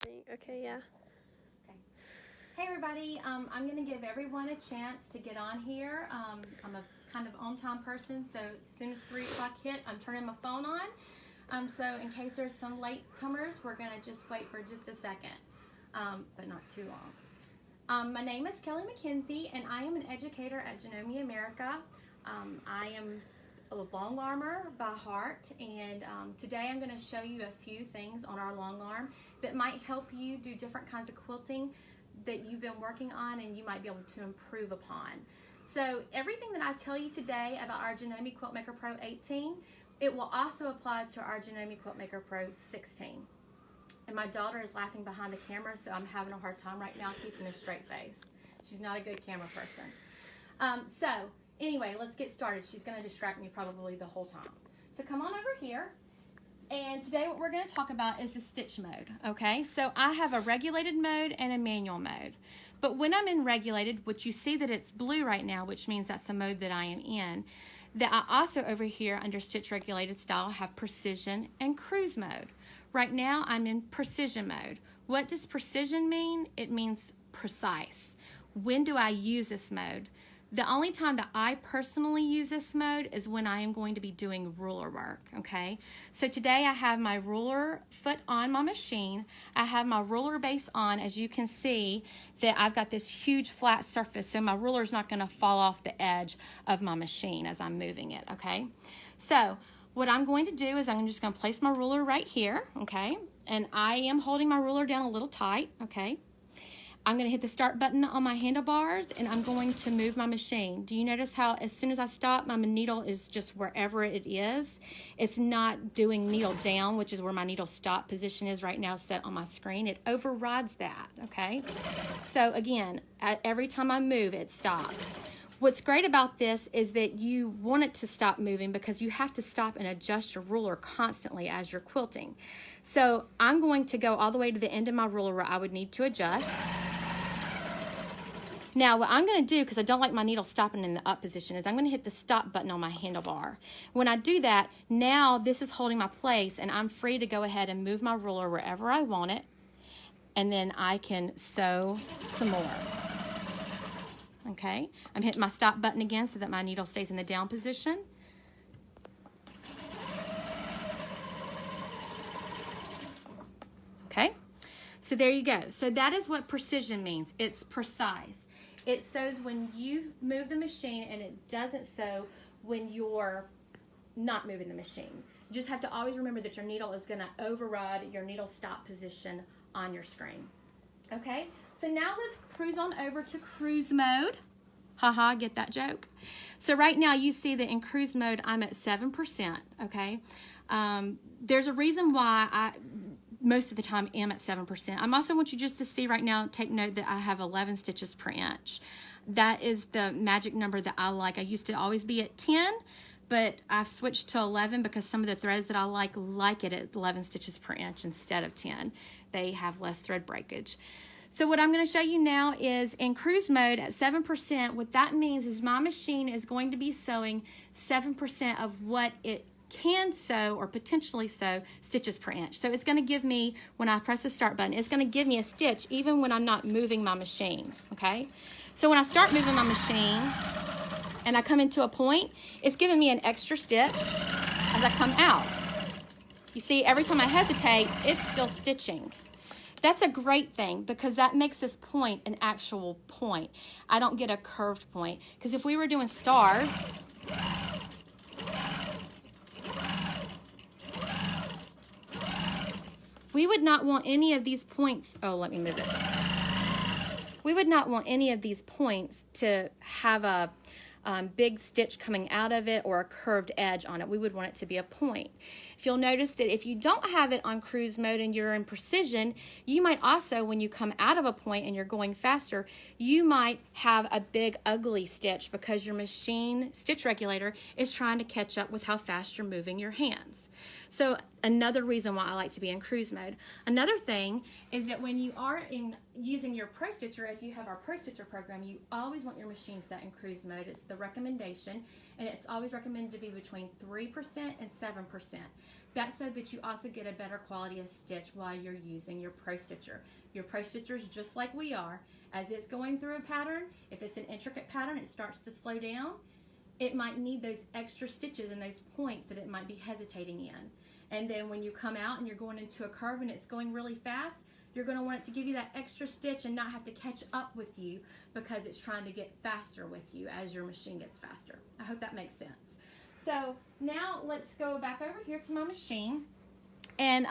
Okay, yeah. Okay. Hey everybody, I'm going to give everyone a chance to get on here. I'm a kind of on-time person, so as soon as 3 o'clock hit, I'm turning my phone on. So in case there's some latecomers, we're going to just wait for just a second, but not too long. My name is Kelly McKenzie, and I am an educator at Janome, America. I am a long armor by heart, and today I'm going to show you a few things on our long arm that might help you do different kinds of quilting that you've been working on and you might be able to improve upon. So everything that I tell you today about our Janome Quiltmaker Pro 18, it will also apply to our Janome Quiltmaker Pro 16. And my daughter is laughing behind the camera, so I'm having a hard time right now keeping a straight face. She's not a good camera person. So anyway, let's get started. She's going to distract me probably the whole time. So come on over here. And today what we're going to talk about is the stitch mode, okay? So I have a regulated mode and a manual mode. But when I'm in regulated, which you see that it's blue right now, which means that's the mode that I am in, that I also over here under stitch regulated style have precision and cruise mode. Right now I'm in precision mode. What does precision mean? It means precise. When do I use this mode? The only time that I personally use this mode is when I am going to be doing ruler work, okay? So today I have my ruler foot on my machine. I have my ruler base on. As you can see that I've got this huge flat surface, so my ruler is not going to fall off the edge of my machine as I'm moving it, okay? So what I'm going to do is I'm just going to place my ruler right here, okay? And I am holding my ruler down a little tight, okay? I'm going to hit the start button on my handlebars and I'm going to move my machine. Do you notice how as soon as I stop, my needle is just wherever it is? It's not doing needle down, which is where my needle stop position is right now set on my screen. It overrides that, okay? So again, every time I move, it stops. What's great about this is that you want it to stop moving because you have to stop and adjust your ruler constantly as you're quilting. So I'm going to go all the way to the end of my ruler where I would need to adjust. Now what I'm going to do, because I don't like my needle stopping in the up position, is I'm going to hit the stop button on my handlebar. When I do that, now this is holding my place and I'm free to go ahead and move my ruler wherever I want it, and then I can sew some more. Okay, I'm hitting my stop button again so that my needle stays in the down position. Okay, so there you go. So that is what precision means. It's precise. It sews when you move the machine, and it doesn't sew when you're not moving the machine. You just have to always remember that your needle is going to override your needle stop position on your screen. Okay, so now let's cruise on over to cruise mode. Haha, get that joke? So right now you see that in cruise mode I'm at 7%, okay? There's a reason why I most of the time am at 7%. I also want you just to see right now, take note that I have 11 stitches per inch. That is the magic number that I like. I used to always be at 10, but I've switched to 11 because some of the threads that I like it at 11 stitches per inch instead of 10. They have less thread breakage. So what I'm going to show you now is in cruise mode at 7%, what that means is my machine is going to be sewing 7% of what it can sew or potentially sew stitches per inch. So it's going to give me, when I press the start button, it's going to give me a stitch even when I'm not moving my machine, okay? So when I start moving my machine and I come into a point, it's giving me an extra stitch as I come out. You see, every time I hesitate, it's still stitching. That's a great thing because that makes this point an actual point. I don't get a curved point. Because if we were doing stars, we would not want any of these points. Oh, let me move it. We would not want any of these points to have a big stitch coming out of it or a curved edge on it. We would want it to be a point. If you'll notice that if you don't have it on cruise mode and you're in precision, you might also, when you come out of a point and you're going faster, you might have a big ugly stitch because your machine stitch regulator is trying to catch up with how fast you're moving your hands. So another reason why I like to be in cruise mode. Another thing is that when you are using your Pro Stitcher, if you have our Pro Stitcher program, you always want your machine set in cruise mode. It's the recommendation, and it's always recommended to be between 3% and 7%. That's so that you also get a better quality of stitch while you're using your Pro Stitcher. Your Pro Stitcher is just like we are. As it's going through a pattern, if it's an intricate pattern, it starts to slow down. It might need those extra stitches and those points that it might be hesitating in. And then when you come out and you're going into a curve and it's going really fast, you're going to want it to give you that extra stitch and not have to catch up with you because it's trying to get faster with you as your machine gets faster. I hope that makes sense. So now let's go back over here to my machine. And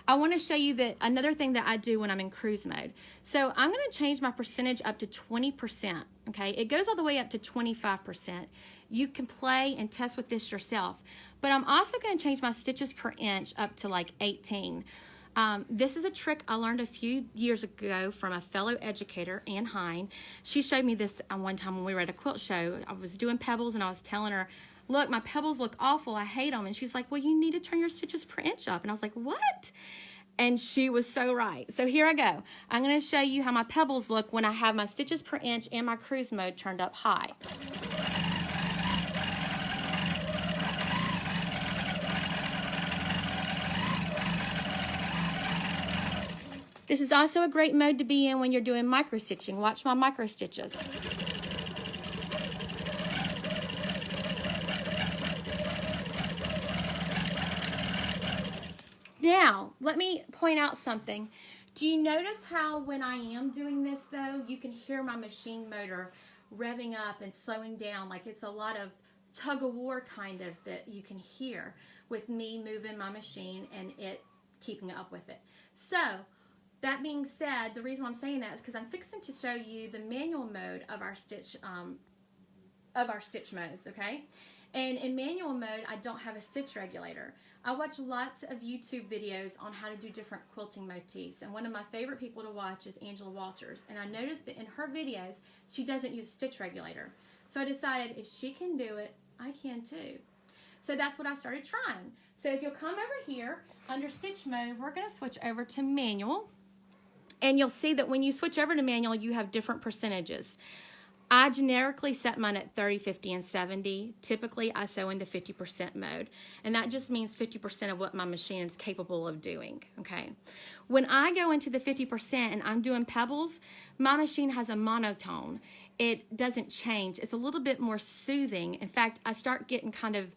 I want to show you that another thing that I do when I'm in cruise mode. So I'm going to change my percentage up to 20%. Okay, it goes all the way up to 25%. You can play and test with this yourself. But I'm also going to change my stitches per inch up to like 18. This is a trick I learned a few years ago from a fellow educator, Ann Hine. She showed me this one time when we were at a quilt show. I was doing pebbles and I was telling her, look, my pebbles look awful. I hate them. And she's like, well, you need to turn your stitches per inch up. And I was like, what? And she was so right. So here I go. I'm going to show you how my pebbles look when I have my stitches per inch and my cruise mode turned up high. This is also a great mode to be in when you're doing micro stitching. Watch my micro stitches. Now, let me point out something. Do you notice how when I am doing this though, you can hear my machine motor revving up and slowing down, like it's a lot of tug of war kind of that you can hear with me moving my machine and it keeping up with it. So, that being said, the reason I'm saying that is because I'm fixing to show you the manual mode of our stitch modes, okay? And in manual mode, I don't have a stitch regulator. I watch lots of YouTube videos on how to do different quilting motifs, and one of my favorite people to watch is Angela Walters, and I noticed that in her videos, she doesn't use a stitch regulator. So I decided if she can do it, I can too. So that's what I started trying. So if you'll come over here, under stitch mode, we're going to switch over to manual, and you'll see that when you switch over to manual, you have different percentages. I generically set mine at 30, 50, and 70. Typically, I sew into 50% mode, and that just means 50% of what my machine is capable of doing, okay? When I go into the 50% and I'm doing pebbles, my machine has a monotone. It doesn't change. It's a little bit more soothing. In fact, I start getting kind of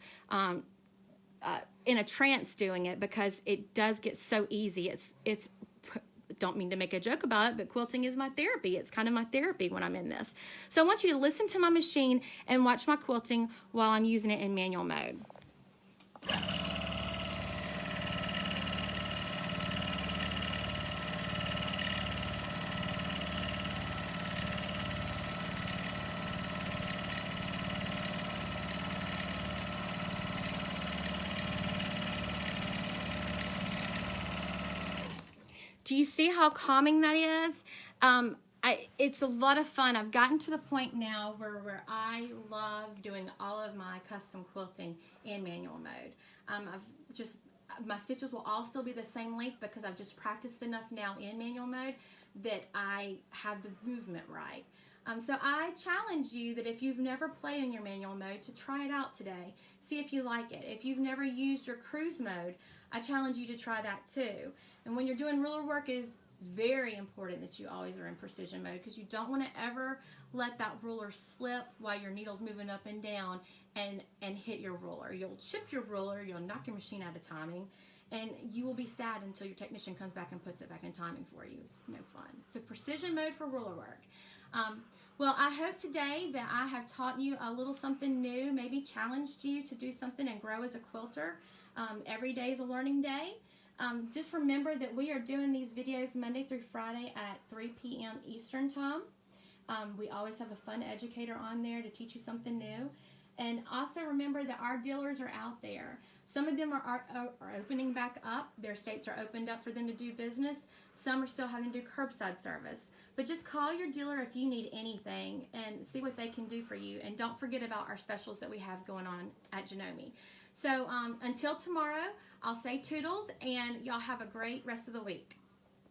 in a trance doing it because it does get so easy. It's don't mean to make a joke about it, but quilting is my therapy. It's kind of my therapy when I'm in this. So I want you to listen to my machine and watch my quilting while I'm using it in manual mode. Do you see how calming that is? It's a lot of fun. I've gotten to the point now where I love doing all of my custom quilting in manual mode. My stitches will all still be the same length because I've just practiced enough now in manual mode that I have the movement right. So I challenge you that if you've never played in your manual mode to try it out today. See if you like it. If you've never used your cruise mode, I challenge you to try that too. And when you're doing ruler work, it is very important that you always are in precision mode because you don't want to ever let that ruler slip while your needle's moving up and down and hit your ruler. You'll chip your ruler, you'll knock your machine out of timing, and you will be sad until your technician comes back and puts it back in timing for you. It's no fun. So precision mode for ruler work. Well, I hope today that I have taught you a little something new, maybe challenged you to do something and grow as a quilter. Every day is a learning day. Just remember that we are doing these videos Monday through Friday at 3 p.m. Eastern Time. We always have a fun educator on there to teach you something new. And also remember that our dealers are out there. Some of them are opening back up. Their states are opened up for them to do business. Some are still having to do curbside service. But just call your dealer if you need anything and see what they can do for you. And don't forget about our specials that we have going on at Janome. So until tomorrow, I'll say toodles, and y'all have a great rest of the week.